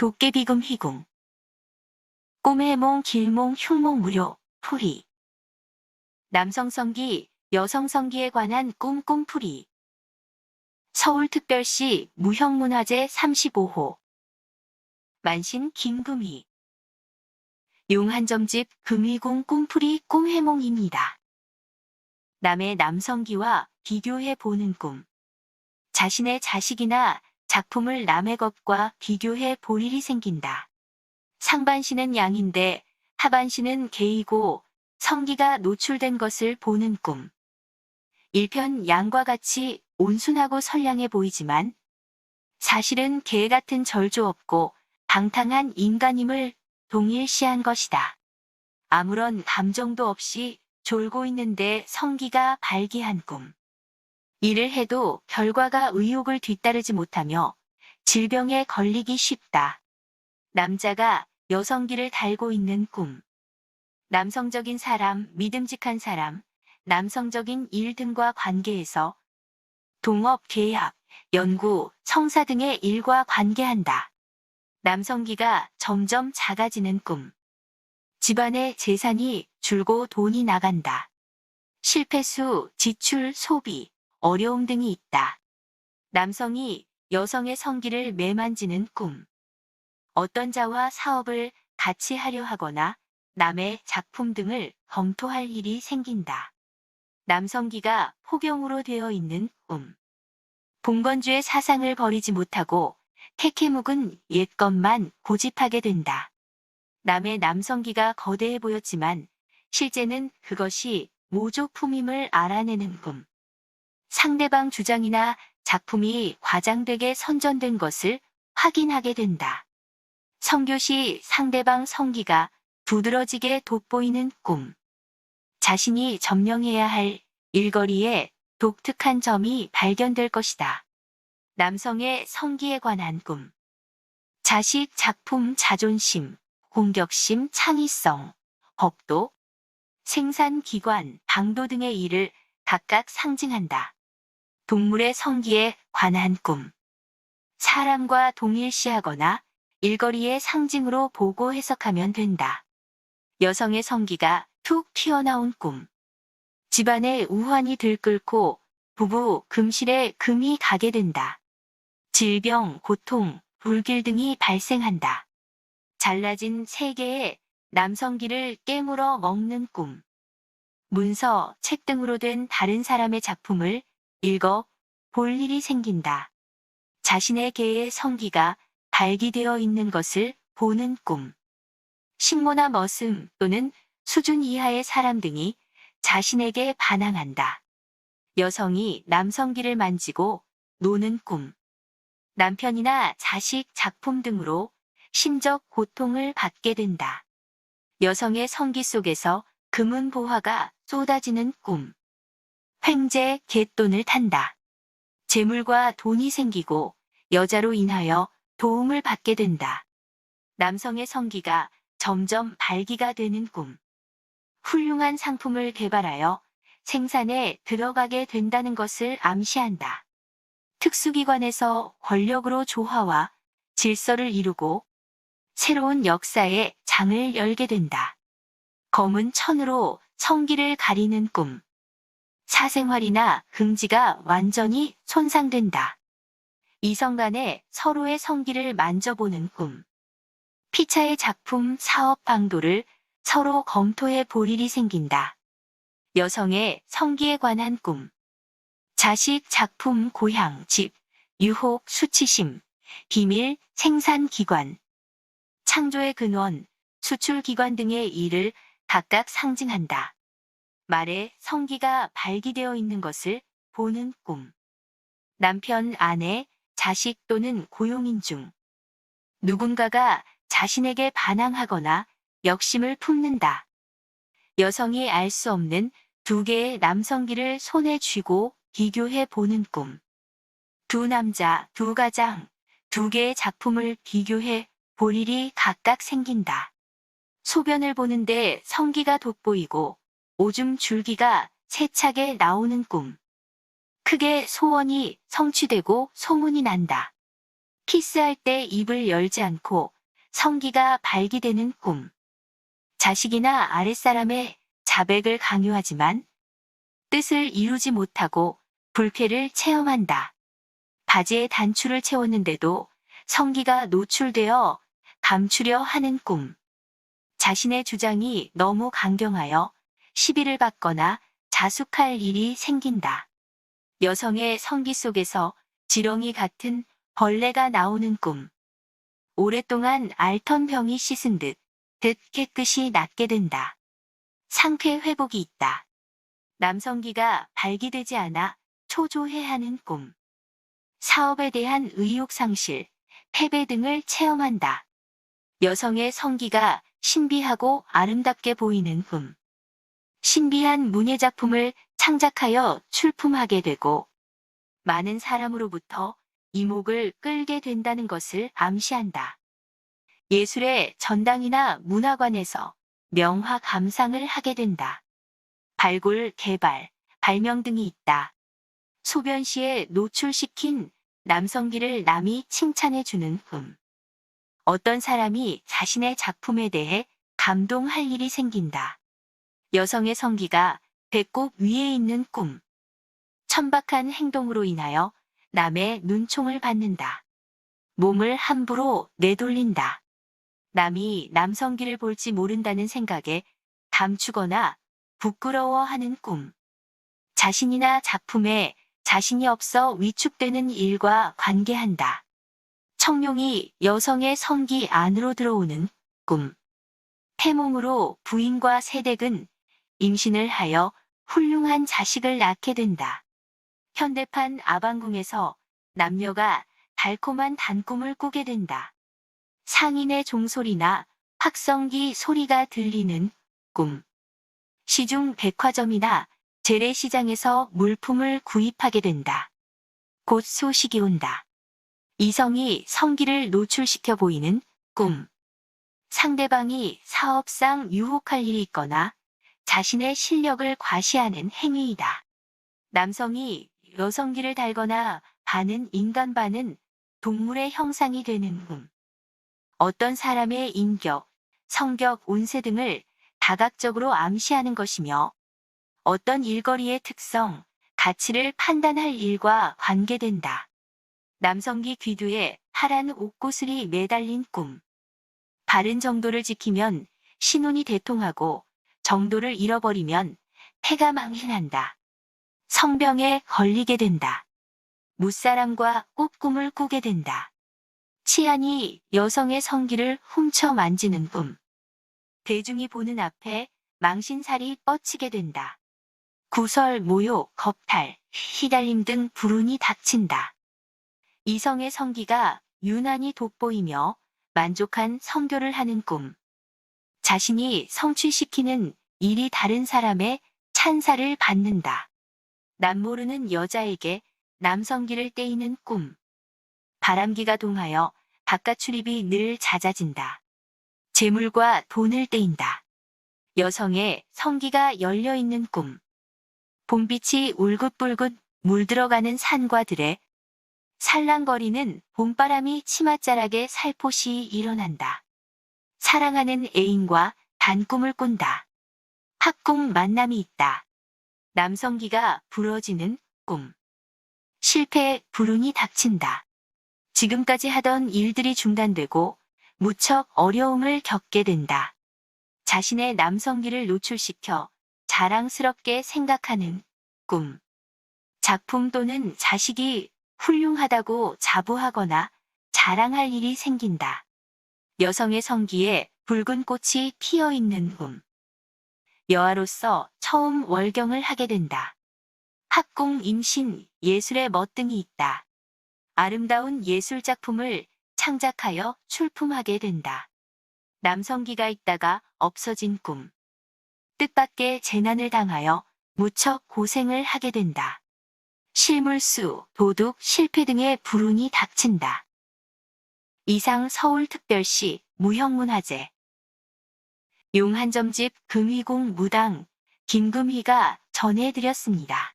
도깨비금 희궁. 꿈해몽 길몽 흉몽 무료 풀이. 남성성기, 여성성기에 관한 꿈꿈풀이. 서울특별시 무형문화재 35호. 만신 김금희. 용한점집 금희궁 꿈풀이 꿈해몽입니다. 남의 남성기와 비교해 보는 꿈. 자신의 자식이나 작품을 남의 것과 비교해 볼 일이 생긴다. 상반신은 양인데 하반신은 개이고 성기가 노출된 것을 보는 꿈. 일편 양과 같이 온순하고 선량해 보이지만 사실은 개 같은 절조 없고 방탕한 인간임을 동일시한 것이다. 아무런 감정도 없이 졸고 있는데 성기가 발기한 꿈. 일을 해도 결과가 의욕을 뒤따르지 못하며 질병에 걸리기 쉽다. 남자가 여성기를 달고 있는 꿈. 남성적인 사람, 믿음직한 사람, 남성적인 일 등과 관계에서 동업, 계약, 연구, 성사 등의 일과 관계한다. 남성기가 점점 작아지는 꿈. 집안의 재산이 줄고 돈이 나간다. 실패수, 지출, 소비, 어려움 등이 있다. 남성이 여성의 성기를 매만지는 꿈. 어떤 자와 사업을 같이 하려 하거나 남의 작품 등을 검토할 일이 생긴다. 남성기가 포경으로 되어 있는 꿈. 봉건주의 사상을 버리지 못하고 태케묵은 옛것만 고집하게 된다. 남의 남성기가 거대해 보였지만 실제는 그것이 모조품임을 알아내는 꿈. 상대방 주장이나 작품이 과장되게 선전된 것을 확인하게 된다. 성교시 상대방 성기가 두드러지게 돋보이는 꿈. 자신이 점령해야 할 일거리에 독특한 점이 발견될 것이다. 남성의 성기에 관한 꿈. 자식, 작품, 자존심, 공격심, 창의성, 법도, 생산기관, 방도 등의 일을 각각 상징한다. 동물의 성기에 관한 꿈. 사람과 동일시하거나 일거리의 상징으로 보고 해석하면 된다. 여성의 성기가 툭 튀어나온 꿈. 집안에 우환이 들끓고 부부 금실에 금이 가게 된다. 질병, 고통, 불길 등이 발생한다. 잘라진 세계의 남성기를 깨물어 먹는 꿈. 문서, 책 등으로 된 다른 사람의 작품을 읽어 볼 일이 생긴다. 자신의 개의 성기가 발기되어 있는 것을 보는 꿈. 식모나 머슴 또는 수준 이하의 사람 등이 자신에게 반항한다. 여성이 남성기를 만지고 노는 꿈. 남편이나 자식, 작품 등으로 심적 고통을 받게 된다. 여성의 성기 속에서 금은 보화가 쏟아지는 꿈. 횡재, 갯돈을 탄다. 재물과 돈이 생기고 여자로 인하여 도움을 받게 된다. 남성의 성기가 점점 발기가 되는 꿈. 훌륭한 상품을 개발하여 생산에 들어가게 된다는 것을 암시한다. 특수기관에서 권력으로 조화와 질서를 이루고 새로운 역사의 장을 열게 된다. 검은 천으로 성기를 가리는 꿈. 사생활이나 긍지가 완전히 손상된다. 이성 간에 서로의 성기를 만져보는 꿈. 피차의 작품, 사업 방도를 서로 검토해 볼 일이 생긴다. 여성의 성기에 관한 꿈. 자식, 작품, 고향, 집, 유혹, 수치심, 비밀, 생산기관, 창조의 근원, 수출기관 등의 일을 각각 상징한다. 말에 성기가 발기되어 있는 것을 보는 꿈. 남편, 아내, 자식 또는 고용인 중 누군가가 자신에게 반항하거나 역심을 품는다. 여성이 알 수 없는 두 개의 남성기를 손에 쥐고 비교해 보는 꿈. 두 남자, 두 가장, 두 개의 작품을 비교해 볼 일이 각각 생긴다. 소변을 보는데 성기가 돋보이고 오줌 줄기가 세차게 나오는 꿈. 크게 소원이 성취되고 소문이 난다. 키스할 때 입을 열지 않고 성기가 발기되는 꿈. 자식이나 아랫사람의 자백을 강요하지만 뜻을 이루지 못하고 불쾌를 체험한다. 바지에 단추를 채웠는데도 성기가 노출되어 감추려 하는 꿈. 자신의 주장이 너무 강경하여 시비를 받거나 자숙할 일이 생긴다. 여성의 성기 속에서 지렁이 같은 벌레가 나오는 꿈. 오랫동안 앓던 병이 씻은 듯 깨끗이 낫게 된다. 상쾌 회복이 있다. 남성기가 발기되지 않아 초조해하는 꿈. 사업에 대한 의욕 상실, 패배 등을 체험한다. 여성의 성기가 신비하고 아름답게 보이는 꿈. 신비한 문예작품을 창작하여 출품하게 되고 많은 사람으로부터 이목을 끌게 된다는 것을 암시한다. 예술의 전당이나 문화관에서 명화 감상을 하게 된다. 발굴, 개발, 발명 등이 있다. 소변 시에 노출시킨 남성기를 남이 칭찬해주는 꿈. 어떤 사람이 자신의 작품에 대해 감동할 일이 생긴다. 여성의 성기가 배꼽 위에 있는 꿈. 천박한 행동으로 인하여 남의 눈총을 받는다. 몸을 함부로 내돌린다. 남이 남성기를 볼지 모른다는 생각에 감추거나 부끄러워하는 꿈. 자신이나 작품에 자신이 없어 위축되는 일과 관계한다. 청룡이 여성의 성기 안으로 들어오는 꿈. 태몽으로 부인과 세댁은 임신을 하여 훌륭한 자식을 낳게 된다. 현대판 아방궁에서 남녀가 달콤한 단꿈을 꾸게 된다. 상인의 종소리나 확성기 소리가 들리는 꿈. 시중 백화점이나 재래시장에서 물품을 구입하게 된다. 곧 소식이 온다. 이성이 성기를 노출시켜 보이는 꿈. 상대방이 사업상 유혹할 일이 있거나 자신의 실력을 과시하는 행위이다. 남성이 여성기를 달거나 반은 인간 반은 동물의 형상이 되는 꿈. 어떤 사람의 인격, 성격, 운세 등을 다각적으로 암시하는 것이며 어떤 일거리의 특성, 가치를 판단할 일과 관계된다. 남성기 귀두에 파란 옷구슬이 매달린 꿈. 바른 정도를 지키면 신운이 대통하고 정도를 잃어버리면 패가 망신한다. 성병에 걸리게 된다. 무사람과 꽃꿈을 꾸게 된다. 치안이 여성의 성기를 훔쳐 만지는 꿈. 대중이 보는 앞에 망신살이 뻗치게 된다. 구설, 모욕, 겁탈, 휘달림 등 불운이 닥친다. 이성의 성기가 유난히 돋보이며 만족한 성교를 하는 꿈. 자신이 성취시키는 일이 다른 사람의 찬사를 받는다. 남모르는 여자에게 남성기를 떼이는 꿈. 바람기가 동하여 바깥 출입이 늘 잦아진다. 재물과 돈을 떼인다. 여성의 성기가 열려있는 꿈. 봄빛이 울긋불긋 물들어가는 산과 들에 살랑거리는 봄바람이 치맛자락에 살포시 일어난다. 사랑하는 애인과 단꿈을 꾼다. 합궁 만남이 있다. 남성기가 부러지는 꿈. 실패, 불운이 닥친다. 지금까지 하던 일들이 중단되고 무척 어려움을 겪게 된다. 자신의 남성기를 노출시켜 자랑스럽게 생각하는 꿈. 작품 또는 자식이 훌륭하다고 자부하거나 자랑할 일이 생긴다. 여성의 성기에 붉은 꽃이 피어 있는 꿈. 여아로서 처음 월경을 하게 된다. 합궁, 임신, 예술의 멋등이 있다. 아름다운 예술작품을 창작하여 출품하게 된다. 남성기가 있다가 없어진 꿈. 뜻밖의 재난을 당하여 무척 고생을 하게 된다. 실물수, 도둑, 실패 등의 불운이 닥친다. 이상 서울특별시 무형문화재 용한점집 금희궁 무당 김금희가 전해드렸습니다.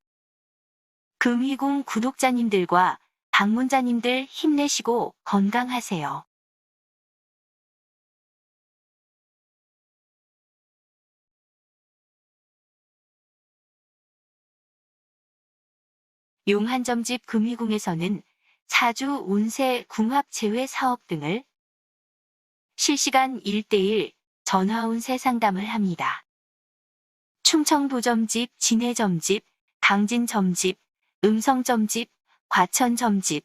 금희궁 구독자님들과 방문자님들 힘내시고 건강하세요. 용한점집 금희궁에서는 사주 운세 궁합 제외 사업 등을 실시간 1:1 전화 운세 상담을 합니다. 충청도점집, 진해점집, 당진점집, 음성점집, 과천점집,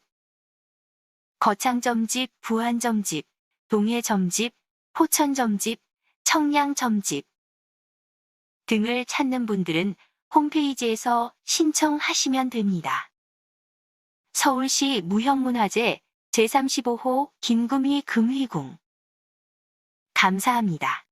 거창점집, 부안점집, 동해점집, 포천점집, 청량점집 등을 찾는 분들은 홈페이지에서 신청하시면 됩니다. 서울시 무형문화재 제35호 김금희 금희궁 감사합니다.